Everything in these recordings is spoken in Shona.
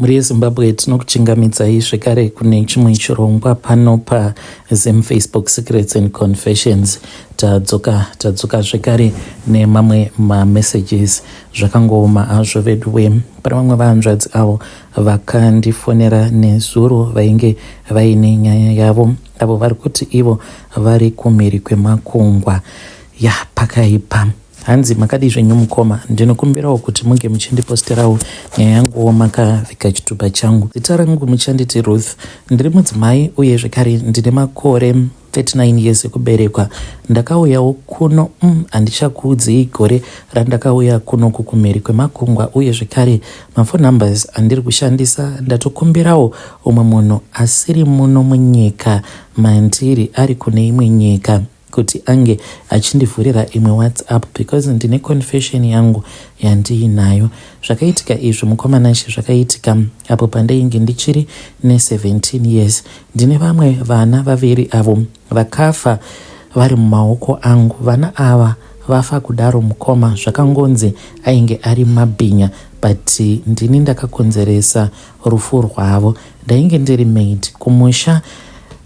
Muri yeZimbabwe tinokuchingamidzai zvekare kune chimwe chirongwa pano paZim-Facebook Secrets and Confessions. Tadzoka zvekare nemamwe mamessages zvakangooma azvo veduwe. Pane vamwe vahanzvadzi avo vakandifonera nezuro vainge vaine nyaya yavo, avo vari kuti ivo vari kumhiri kwemakungwa. Pakaipa. Hanzi makadi zvenyu mukoma, ndinokumbirawo kuti munge muchindiposterawo nyaya yanguwo makavika chitupa changu. Zita rangu muchanditi Ruth. Ndiri mudzimai uye zvekare ndine makore 39 years ekuberekwa. Ndakauyawo kuno handichakuudzei gore randakauya kuno kukumhiri kwemakungwa, uye zvekare mafoni numbers andiri kushandisa ndatokumbirawo umwe munhu asiri muno munyika mandiri ari kune imwe nyika kuti ange achindivhurira imwe WhatsApp because ndine confession yangu yandiinayo. Zvakaitika izvo mukomanashi, zvakaitika apo pandainge ndichiri ne17 years. Ndine vamwe vana vaviri avo vakafa vari mumaoko angu. Vana ava vafa kudaro mukoma, zvakangonzi ainge ari mabhinya, but ndini ndakakonzeresa rufu rwavo. Ndainge ndiri maid kumusha.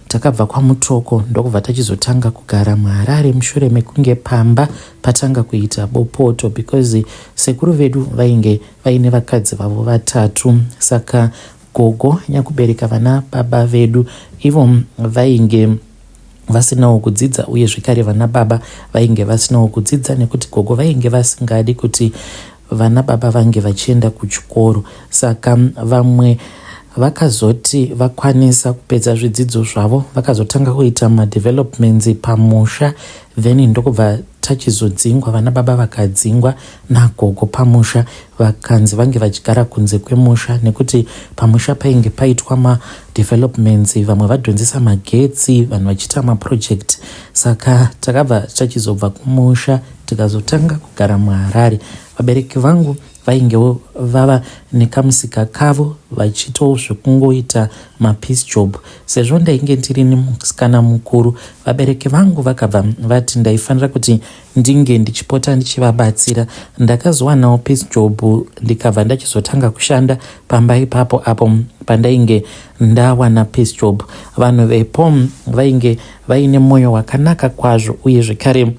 Takabva kwamutoko ndokubva tachizotanga kugara muHarare mushure mekunge pamba patanga kuita bopoto, because sekuru vedu vainge vaine vakadzi vavo vatatu. Saka gogo nyakubereka vana baba vedu ivo vainge vasinawo kudzidza, uye zvekare vana baba vainge vasinawo kudzidza nekuti gogo vainge vasingadi kuti vana baba vange vachienda kuchikoro. Saka vamwe vakazoti vakwanisa kupedza zvidzidzo zvavo vakazotanga kuita madevelopments pamusha, then ndokubva tachizodzingwa, vana baba vakadzingwa nagogo pamusha, vakanzi vange vachigara kunze kwemusha nekuti pamusha painge paitwa madevelopments, vamwe vadhonzesa magetsi, vanhu vachiita maproject. Saka takabva tachizobva kumusha tikazotanga kugara muHarare. Vabereki vangu vaingewo vava nekamusika kavo vachitowo zvekungoita mapeace job. Sezvo ndainge ndiri musikana mukuru, vabereki vangu vakabva vati ndaifanira kuti ndinge ndichipota ndichivabatsira. Ndakazowanawo peace job ndikabva ndachizotanga kushanda pamba ipapo apo pandainge ndawana peace job. Vanhu vepo vainge vaine mwoyo wakanaka kwazvo, uye zvekare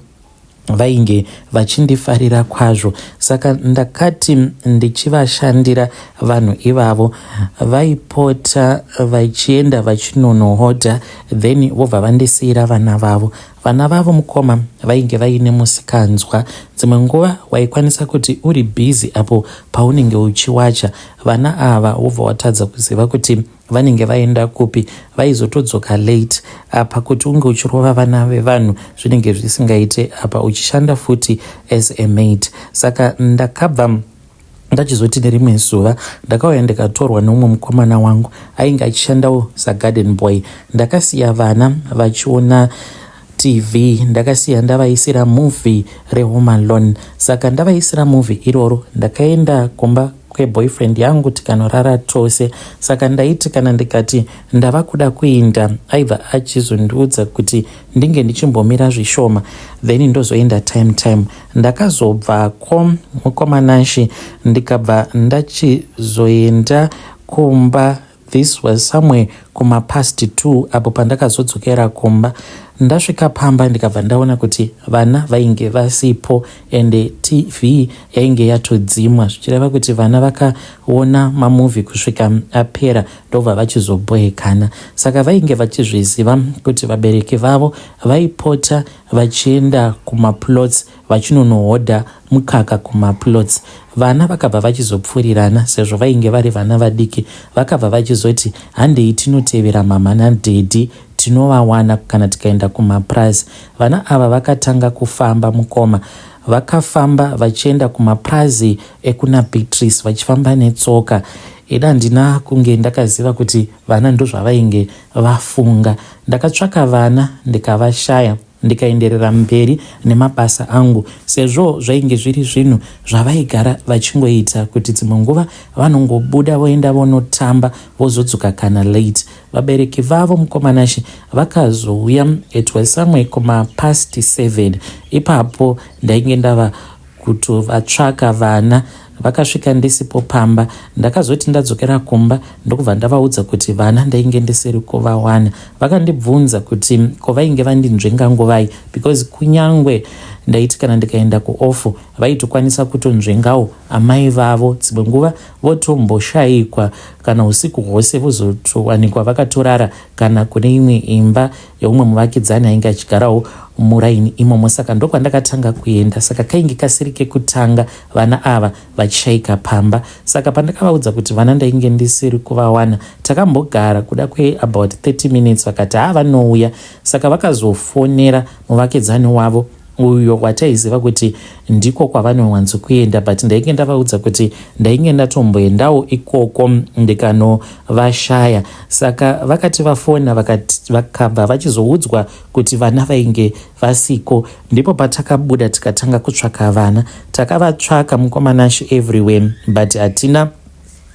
vainge vachindifarira kwazvo. Saka ndakati ndichivashandira vanhu ivavo, vaipota vachienda vachinonohodha, then vobva vandisiyira vana vavo. Vana vavo mukoma vainge vaine musikanzwa. Dzimwe nguva waikwanisa kuti uri busy apo paunenge uchiwacha, vana ava wobva watadza kuziva kuti vanenge vaenda kupi, vaizotodzoka late. Apa kuti unge uchirova vana vevanhu zvinenge zvisingaite, apa uchishanda futi as a maid. Saka ndakabva ndachizoti nerimwe zuva ndakauya ndikatorwa neumwe mukomana wangu ainge achishandawo sagarden boy. Ndakasiya vana vachiona TV, ndakasiya ndavaisira movie reHome Alone. Saka ndavaisira movie iroro ndakaenda kumba kweboyfriend yangu tikanorara tose. Saka ndaiti kana ndikati ndava kuda kuinda, aibva achizondiudza kuti ndinge ndichimbomira zvishoma, then ndozoenda time. Ndakazobvako mukomanashi ndikabva ndachizoenda kumba. This was somewhere kuma past 2 apo pandakazodzokera kumba. Ndasvika pamba ndikabva ndaona kuti vana vainge vasipo ende TV yainge yatodzimwa, zvichireva kuti vana vakaona mamovie kusvika apera ndobva vachizoboekana. Saka vainge vachizviziva kuti vabereki vavo vaipota vachienda kumaplots vachinonohodha mukaka kumaplots. Vana vakabva vachizopfurirana, sezvo vainge vari vana vadiki, vakabva vachizoti handei tinotevera mama nadhedhi, tinovawana kana tikaenda kumaprazi. Vana ava vakatanga kufamba mukoma, vakafamba vachienda kumaprazi ekuna Beatrice vachifamba netsoka. Ida ndina kunge ndakaziva kuti vana ndozvavainge vafunga. Ndakatsvaka vana ndikavashaya, ndikaenderera mberi nemabasa angu, sezvo zvainge zviri zvinhu zvavaigara vachingoita kuti dzimwe nguva vanongobuda voenda vonotamba vozodzoka kana late. Vabereki vavo mukomanashi vakazouya, it was somewhere kuma past 7. Ipapo ndainge ndava kutovatsvaka vana vakasvika ndisipo pamba. Ndakazoti ndadzokera kumba ndokubva ndavaudza kuti vana ndainge ndisiri kuvawana. Vakandibvunza kuti ko vainge vandinzvenga nguvai, because kunyangwe ndaiti kana ndikaenda kuofu vaitokwanisa kutonzvengawo amai vavo. Dzimwe nguva votomboshayikwa kana usiku hwose vozotowanikwa vakatorara kana kune imwe imba yeumwe muvakidzani ainge achigarawo muraini imomo. Saka ndokwandakatanga kuenda. Saka kainge kasiri kekutanga vana ava vachishayika pamba. Saka pandakavaudza kuti vana ndainge ndisiri kuvawana, takambogara kuda about 30 minutes vakati vanouya. Saka vakazofonera muvakidzani wavo uyo wataiziva kuti ndiko kwavanowanzokuenda, but ndainge ndavaudza kuti ndainge ndatomboendawo ikoko ndikanovashaya. Saka vakati vafona vakabva vachizoudzwa kuti vana vainge vasiko. Ndipo patakabuda tikatanga kutsvaka vana. Takavatsvaka mukomanashi everywhere but hatina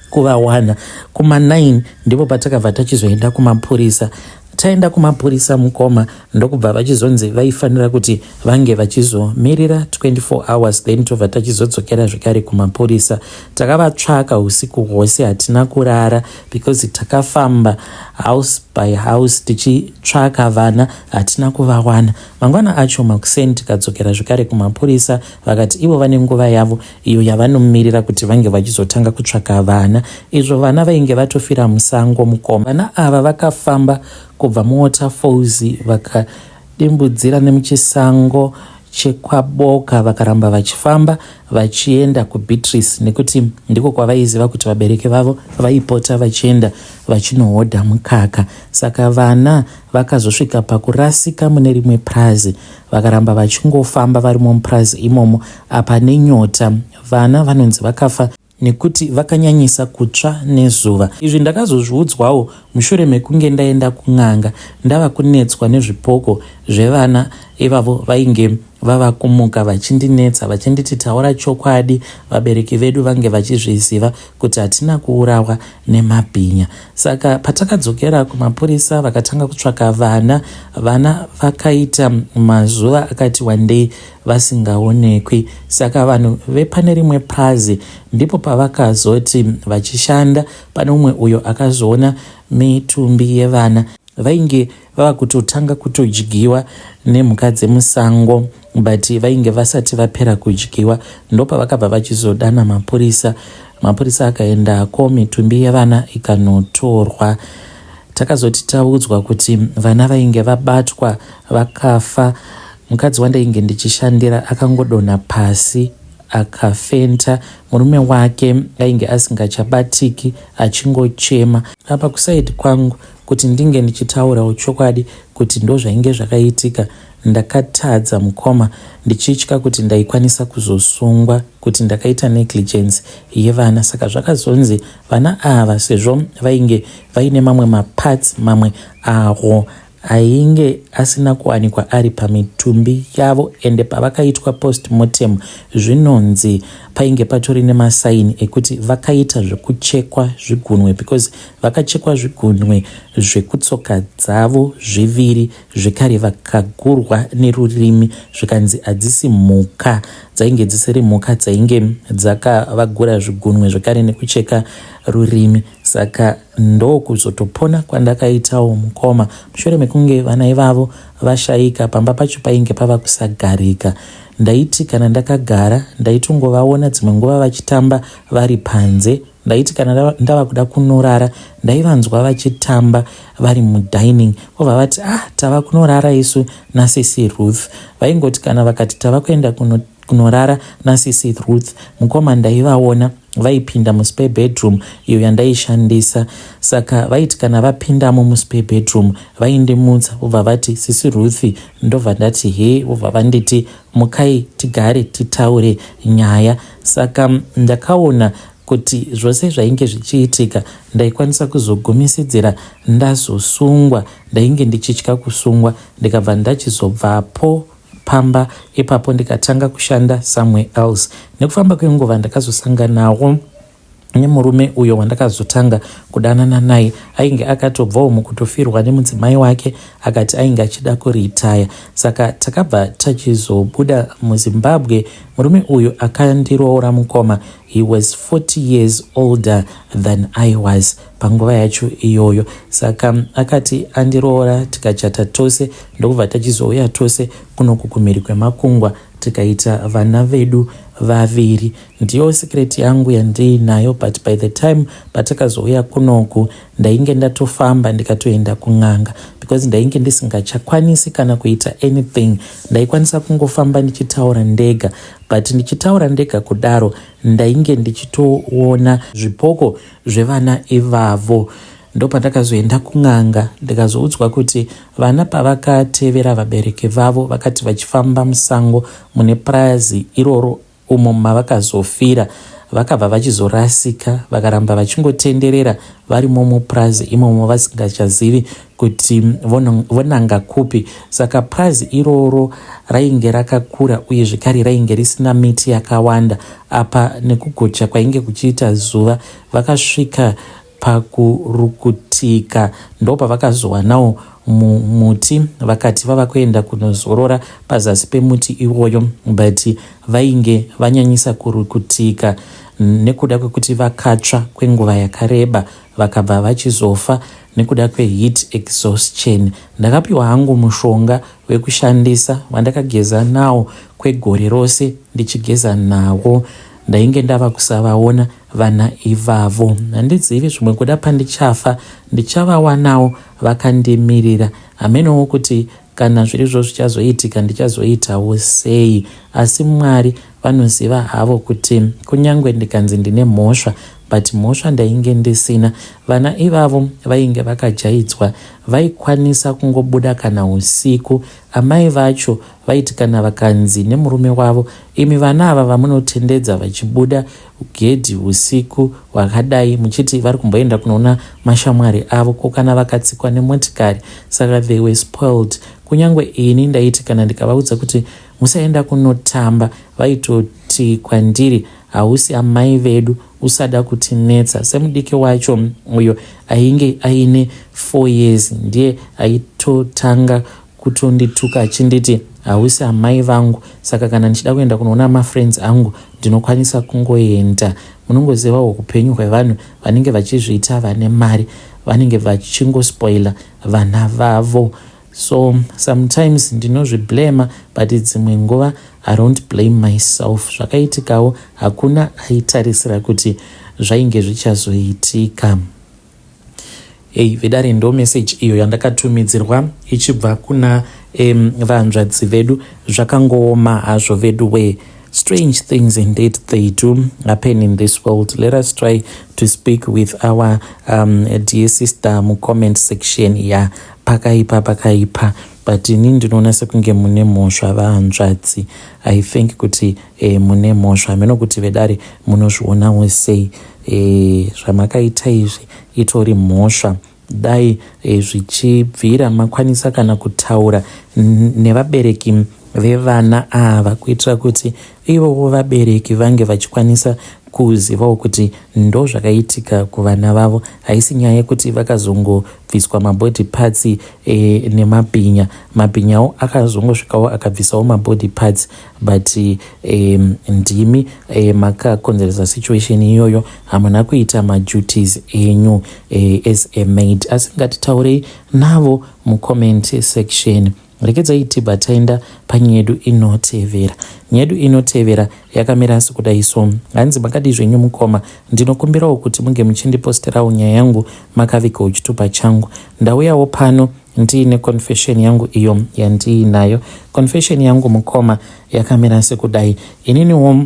kuvawana. Kuma9 ndipo patakabva tachizoenda kumapurisa. Taenda kumapurisa mukoma ndokubva vachizonzi vaifanira kuti vange vachizomirira 24 hours then tobva tachizodzokera zvekare kumapurisa. Takavatsvaka usiku hwose, hatina kurara because takafamba house by house tichitsvaka vana, hatina kuvawana. Mangwana acho makuseni tikadzokera zvekare kumapurisa, vakati ivo vane nguva yavo iyo yavanomirira kuti vange vachizotanga kutsvaka vana. Izvo vana vainge vatofira musango mukoma. Vana ava vakafamba kubva muwaterfalls vakadimbudzira nemuchisango chekwaboka, vakaramba vachifamba vachienda kuBeatrice nekuti ndiko kwavaiziva kuti vabereki vavo vaipota vachienda vachinohodha mukaka. Saka vana vakazosvika pakurasika mune rimwe prazi, vakaramba vachingofamba vari mumprazi imomo. Apa nenyota vana vanonzi vakafa nekuti vakanyanyisa kutsva nezuva. Izvi ndakazozviudzwawo mushure mekunge ndaenda kun'anga ndava kunetswa nezvipoko zvevana ivavo vainge vava kumuka vachindinetsa vachinditi taura chokwadi, vabereki vedu vange vachizviziva kuti hatina kuurawa nemabhinya. Saka patakadzokera kumapurisa vakatanga kutsvaka vana vakaita mazuva akati wandei vasingaonekwi. Saka vanhu vepane rimwe prazi ndipo pavakazoti vachishanda, pane umwe uyo akazoona mitumbi yevana vainge vava kutotanga kutodyiwa nemhuka dzemusango but vainge vasati vapera kudyiwa. Ndopa vakabva vachizodana mapurisa. Mapurisa akaendako, mitumbi yevana ikanotorwa. Takazoti taudzwa kuti vana vainge vabatwa vakafa. Mukadzi wandainge ndichishandira akangodonha pasi akafenta. Murume wake ainge asingachabatiki achingochema. Apa kusaidi kwangu kuti ndinge ndichitaurawo chokwadi kuti ndo zvainge zvakaitika, ndakatadza mukoma ndichitya kuti ndaikwanisa kuzosungwa kuti ndakaita negligence yevana. Saka zvakazonzi vana ava sezvo vainge vaine mamwe maparts mamwe avo ainge asina kuwanikwa ari pamitumbi yavo, ende pavakaitwa postmortem zvinonzi painge patori nemasaini ekuti vakaita zvekuchekwa zvigunwe, because vakachekwa zvigunwe zvekutsoka dzavo zviviri, zvekare vakagurwa nerurimi zvikanzi hadzisi mhuka, dzainge dzisiri mhuka dzainge dzakavagura zvigunwe zvekare nekucheka rurimi. Saka ndokuzotopona kwandakaitawo mukoma mushure mekunge vana ivavo vashayika. Pamba pacho painge pava kusagarika. Ndaiti kana ndakagara ndaitongovaona dzimwe nguva vachitamba vari panze. Ndaiti kana ndava kuda kunorara ndaivanzwa vachitamba vari mudining, vobva vati tava kunorara isu nasisi Ruth. Vaingoti kana vakati tava kuenda kunorara nasisi Ruth, mukoma ndaivaona vaipinda muspare bedroom iyo yandaishandisa. Saka vaiti kana vapindamo muspare bedroom vaindimutsa vobva vati sisi Ruth, ndobva ndati he, vobva vanditi mukai tigare titaure nyaya. Saka ndakaona kuti zvose zvainge zvichiitika ndaikwanisa kuzogumisidzira ndazosungwa. Ndainge ndichitya kusungwa, ndikabva ndachizobvapo pamba ipapo ndikatanga kushanda somewhere else. Nekufamba kwenguva ndakazosanganawo nemurume uyo wandakazotanga kudanana naye ainge akatobvawo mukutofirwa nemudzimai wake akati ainge achida kuritaya. Saka takabva tachizobuda muZimbabwe. Murume uyu akandiroora mukoma. He was 40 years older than I was panguva yacho iyoyo. Saka akati andiroora tikachata tose ndokubva tachizouya tose kunoku kumhiri kwemakungwa tikaita vana vedu vaviri. Ndiyo secret yangu yandiinayo, but by the time patakazouya kunoku ndainge ndatofamba ndikatoenda kun'anga because ndainge ndisingachakwanisi kana kuita anything. Ndaikwanisa kungofamba ndichitaura ndega, but ndichitaura ndega kudaro ndainge ndichitoona zvipoko zvevana ivavo. Ndopandakazoenda kun'anga ndikazoudzwa kuti vana pavakatevera vabereki vavo vakati vachifamba musango mune prazi iroro umo mavakazofira vakabva vachizorasika vakaramba vachingotenderera varimo mupurazi imomo vasingachazivi kuti vonanga kupi. Saka purazi iroro rainge rakakura uye zvekare rainge risina miti yakawanda. Apa nekugocha kwainge kuchiita zuva vakasvika pakurukutika ndopavakazowanawo muti vakati vava kuenda kunozorora pazasi pemuti iwoyo, but vainge vanyanyisa kurukutika nekuda kwekuti vakatsva kwenguva yakareba vakabva vachizofa nekuda kweheat exhaustion. Ndakapiwa hangu mushonga wekushandisa wandakageza nawo kwegore rose ndichigeza nawo. Ndainge ndava kusavaona vana ivavo. Handizivi zvimwe kuda pandichafa ndichavawanawo vakandimirira. Hamenowo kuti kana zvirizvo zvichazoitika ndichazoitawo sei, asi Mwari vanoziva havo kuti kunyange ndikanzi ndine mhosva, but mhosva ndainge ndisina. Vana ivavo vainge vakajaidzwa, vaikwanisa kungobuda kana usiku. Amai vacho vaiti kana vakanzi nemurume wavo, imi vana ava vamunotendedza vachibuda gedhi usiku wakadai muchiti vari kumboenda kunoona mashamwari avo, ko kana vakatsikwa nemotikari. Saka they were spoiled. Kunyange ini ndaiti kana ndikavaudza kuti musaenda kunotamba, vaitoti kwandiri hausi amai vedu, usada kutinetsa. Semudiki wacho uyo ainge aine 4 years ndiye aitotanga kutondituka achinditi hausi amai vangu. Saka kana ndichida kuenda kunoona mafriends angu ndinokwanisa kungoenda. Munongozivawo upenyu hwevanhu vanenge vachizviita vane mari, vanenge vachingospoila vana vavo. So sometimes ndinozviblema, but dzimwe nguva I don't blame myself. Zvakaitikawo hakuna aitarisira kuti zvainge zvichazoitika. Vedare ndo message iyo yandakatumidzirwa ichibva kuna vanzvadzi vedu. Zvakangooma hazvo vedu we. Strange things indeed they do happen in this world. Let us try to speak with our dear sister comment section ya pakaipa. But ini ndinoona sekunge mune mhosva vahanzvadzi. I think kuti mune mhosva. Meno kuti vedare munozvionawo sei zvamakaita izvi itori mhosva. Dai zvichibvira makwanisa kana kutaura nevabereki vevana ava kuitira kuti ivowo vabereki vange vachikwanisa kuzivawo kuti ndo zvakaitika kuvana vavo. Haisi nyaya yekuti vakazongobviswa mabody parts nemabhinya. Mabhinyawo akazongosvikawo akabvisawo mabody parts, but ndimi makakonzeresa situation iyoyo. Hamuna kuita maduties enyu as a maid. Asi ngatitaurei navo mucomment section. Rekedzai tibva taenda panyaya yedu inotevera. Nyaya yedu inotevera yakamira sekudai so. Hanzi makadi zvenyu mukoma, ndinokumbirawo kuti munge muchindiposterawo nyaya yangu makavikawo chitupa changu. Ndauyawo pano ndiine confession yangu iyo yandiinayo. Confession yangu mukoma yakamira sekudai. Ininiwo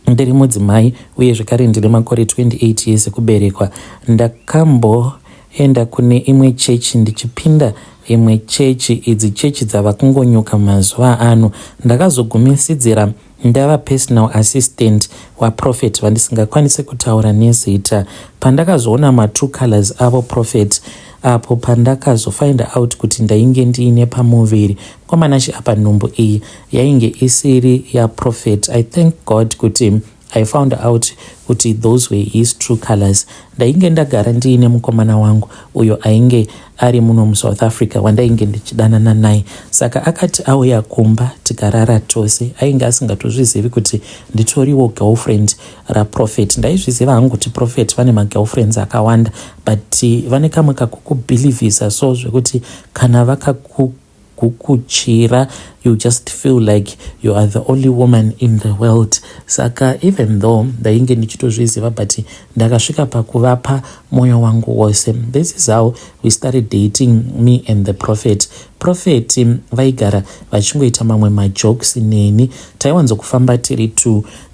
ndiri mudzimai uye zvekare ndine makore 28 years ekuberekwa. Ndakamboenda kune imwe chechi ndichipinda imwe chechi. Idzi chechi dzava kungonyuka mazuva ano. Ndakazogumisidzira ndava personal assistant waProfet vandisingakwanise kutaura nezita. Pandakazoona ma2 colors avo Prophet, apo pandakazofind out kuti ndainge ndiine pamuviri. Kwamanachi apa nhumbu iyi yainge isiri yaProfet. I thank God kuti I found out kuti those were his true colors. Ndainge ndagara ndiine mukomana wangu uyo ainge ari muno muSouth Africa wandainge ndichidanana naye. Saka akati auya kumba tikarara tose, ainge asingatozvizivi kuti nditoriwo girlfriend raProphet. Ndaizviziva hangu kuti Prophet vane magirlfriends akawanda, but vane kamwe kakukubhilivhisa so zvekuti kana vakakukuchira you just feel like you are the only woman in the world. Saka even though ndainge ndichitozviziva, but ndakasvika pakuvapa moyo wangu wose. This is how we started dating, me and the Prophet. Prophet vaigara vachingoita mamwe majokes neni, taiwanzokufamba tiri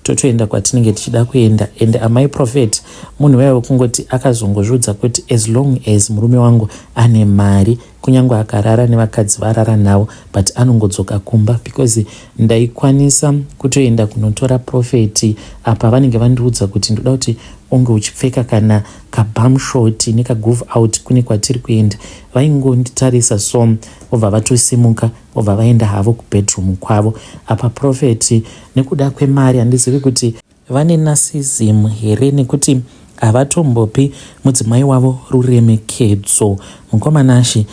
totoenda kwatinenge tichida kuenda, and amai Prophet munhu waiwe kungoti akazongozvidza kuti as long as murume wangu ane mari, kunyange akarara nevakadzi varara navo, but anongodzoka kumba, because ndaikwanisa kutoenda kunotora Prophet apa vanenge vandiudza kuti ndoda kuti unge uchipfeka kana kabamshoti nekagove out kune kwatiri kuenda. Vaingonditarisa so vobva vatosimuka vobva vaenda havo kubedroom kwavo. Apa Prophet nekuda kwemari handizivi kuti vane narcissism here, nekuti havatombopi mudzimai wavo ruremekedzo. Mukomanashi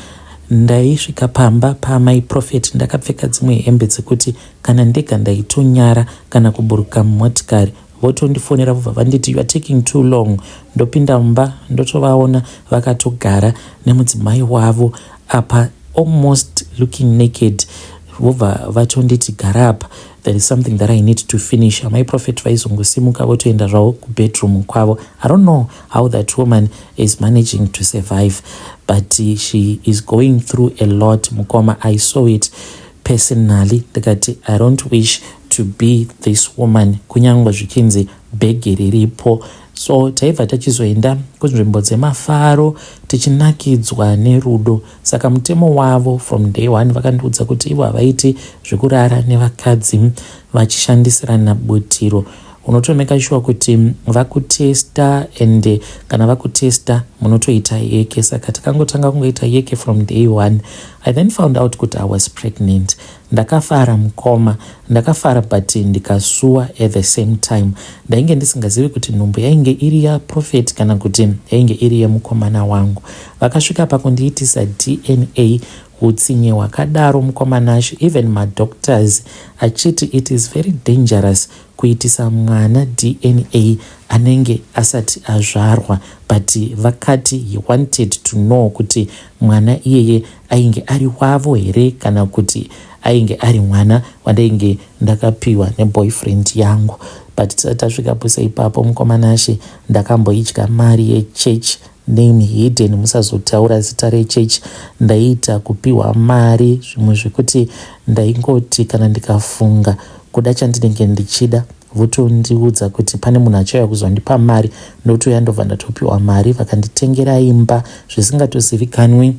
ndaisvika pamba pamai Prophet ndakapfeka dzimwe hembe dzekuti kana ndega ndaitonyara kana kuburuka mumotikari votondifonera vobva vanditi you are taking too long. Ndopinda mumba ndotovaona vakatogara nemudzimai wavo apa almost looking naked, vobva vatonditi gara apa, there is something that I need to finish. Amai Prophet vaizongosimuka votoenda zvavo kubedroom kwavo. I don't know how that woman is managing to survive, but she is going through a lot. Mukoma, I saw it personally. Ndikati I don't wish to be this woman, kunyange zvichinzi bhegi riripo. So taibva tachizoenda kunzvimbo dzemafaro tichinakidzwa nerudo. Saka mutemo wavo from day one vakandiudza kuti ivo havaiti zvekurara nevakadzi vachishandisirana butiro. Unotomeka sure kuti vakutesta, and kana vakutesta munotoita yeke. Saka takangotanga kungoita yeke from day one. I then found out kuti I was pregnant. Ndakafara mukoma, ndakafara but ndikasuwa at the same time. Ndainge ndisingazivi kuti nhumbu yainge iri yaProphet kana kuti yainge iri yemukomana wangu. Vakasvika pakundiitisa DNA utsinye hwakadaro mukomanashi, even madoctors achiti it is very dangerous kuitisa mwana DNA anenge asati azvarwa, but vakati he wanted to know kuti mwana iyeye ainge ari wavo here kana kuti ainge ari mwana wandainge ndakapiwa neboyfriend yangu. But tasvikapo seipapo mukomanashi ndakamboidya mari yechurch, name hidden, musazotaura zita rechechi. Ndaita kupiwa mari zvimwe zvekuti ndaingoti kana ndikafunga kuda chandinenge ndichida votondiudza kuti pane munhu achauya kuzondipa mari, ndotoya ndobva ndatopiwa mari, vakanditengera imba zvisingatozivikanwi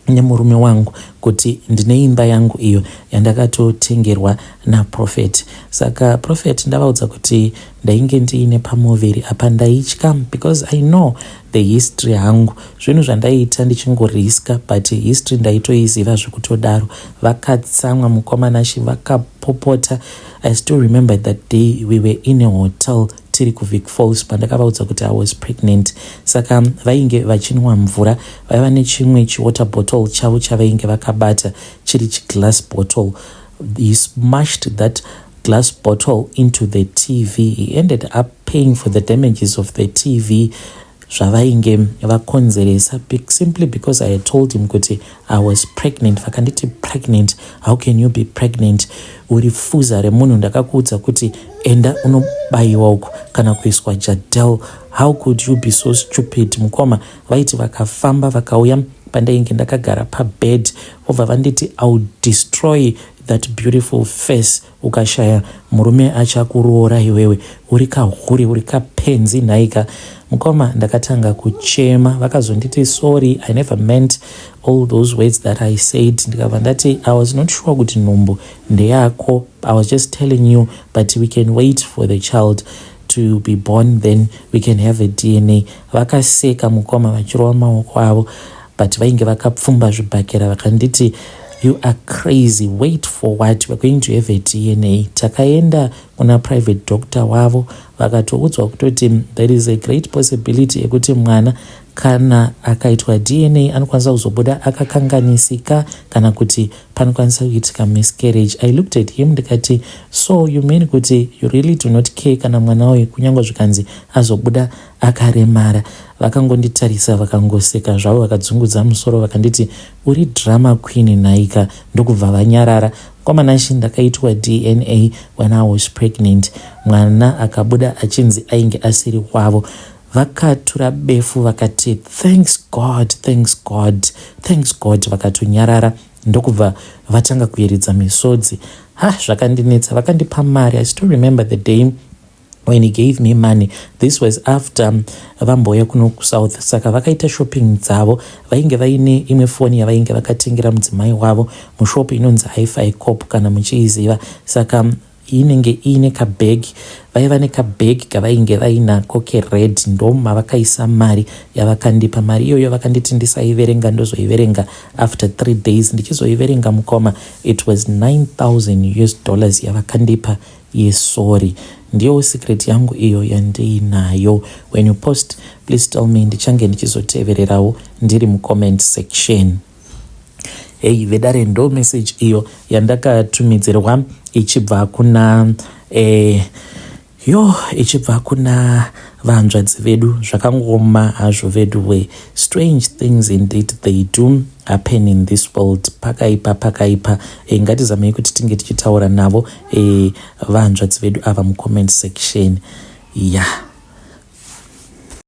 nemurume wangu kuti ndine imba yangu iyo yandakatotengerwa naProphet. Saka Prophet ndavaudza kuti ndainge ndiine pamoveri apa ndaitya, because I know the history hangu. Zvinhu zvandaiita ndichingoriska, but history ndaitoiziva zvekutodaro. Vakatsamwa mukomanashi, vakapopota. I still remember that day we were in a hotel tiri kuVic Falls pandakavaudza kuti I was pregnant. Saka vainge vachinwa mvura, vaiva nechimwe chiwater bottle chavo chavainge vakabata chiri chiglass bottle. He smashed that glass bottle into the TV. He ended up paying for the damages of the TV zvavainge vakonzeresa, simply because I had told him kuti I was pregnant. Vakanditi pregnant, how can you be pregnant? Uri fuza remunhu, ndakakuudza kuti enda unobayiwa uku kana kuiswa jadel. How could you be so stupid? Mukoma vaiti vakafamba vakauya pandainge ndakagara pabed, obva vanditi I'll destroy that beautiful face. Ukashaya murume achakuroora iwewe, uri kahuri, uri kapenzi nhaika. Mukoma ndakatanga kuchema, vakazonditi sorry, I never meant all those words that I said. Ndikabva ndati I was not sure kuti nhumbu ndeyako, I was just telling you, but we can wait for the child to be born, then we can have a DNA. Vakaseka mukoma vachirova maoko avo, but vainge vakapfumba zvibhakera, vakanditi you are crazy, wait for what, we're going to have a DNA. Takaenda kuna private doctor wavo vakatoudzwa kutoti there is a great possibility yekuti mwana kana akaitwa DNA anokwanisa kuzobuda akakanganisika kana kuti panokwanisa kuitika miscarriage. I looked at him ndikati, so you mean kuti you really do not care kana mwana uyu kunyange zvikanzi azobuda akaremara? Vakangonditarisa vakangoseka zvavo vakadzungudza musoro vakanditi, uri drama queen naika, ndokubva vanyarara. Kwamanashi ndakaitwa DNA when I was pregnant, mwana akabuda achinzi ainge asiri wavo. Vakatura befu vakati thanks God, vakatonyarara ndokubva vatanga kuyeredza misodzi. Zvakandinetsa, vakandipa mari. I still remember the day when he gave me money. This was after vamboya kuno kusouth, saka vakaita shopping dzavo. Vainge vaine imwe foni yavainge vakatengera mudzimai wavo mushopu inonzi Hi-Fi Corp kana muchiiziva. Saka inenge ine kabhegi, vaiva nekabhegi kavainge vainako kered, ndoma vakaisa mari yavakandipa. Mari iyoyo vakanditi ndisaiverenga, ndozoiverenga after 3 days. Ndichizoiverenga mukoma, it was $9,000 yavakandipa yesori. Ndiyo secret yangu iyo yandiinayo. When you post, please tell me, ndichange ndichizotevererawo ndiri mucomment section. Hey, vedare ndo message iyo yandakatumidzirwa ichibva kuna ichibva kuna vanzvadzi vedu. Zvakangoma hazvo vedu we. Strange things indeed they do happen in this world. Pakaipa. Ngatizamei kuti tinge tichitaura navo vanzvadzi vedu ava mucomment section. Yeah.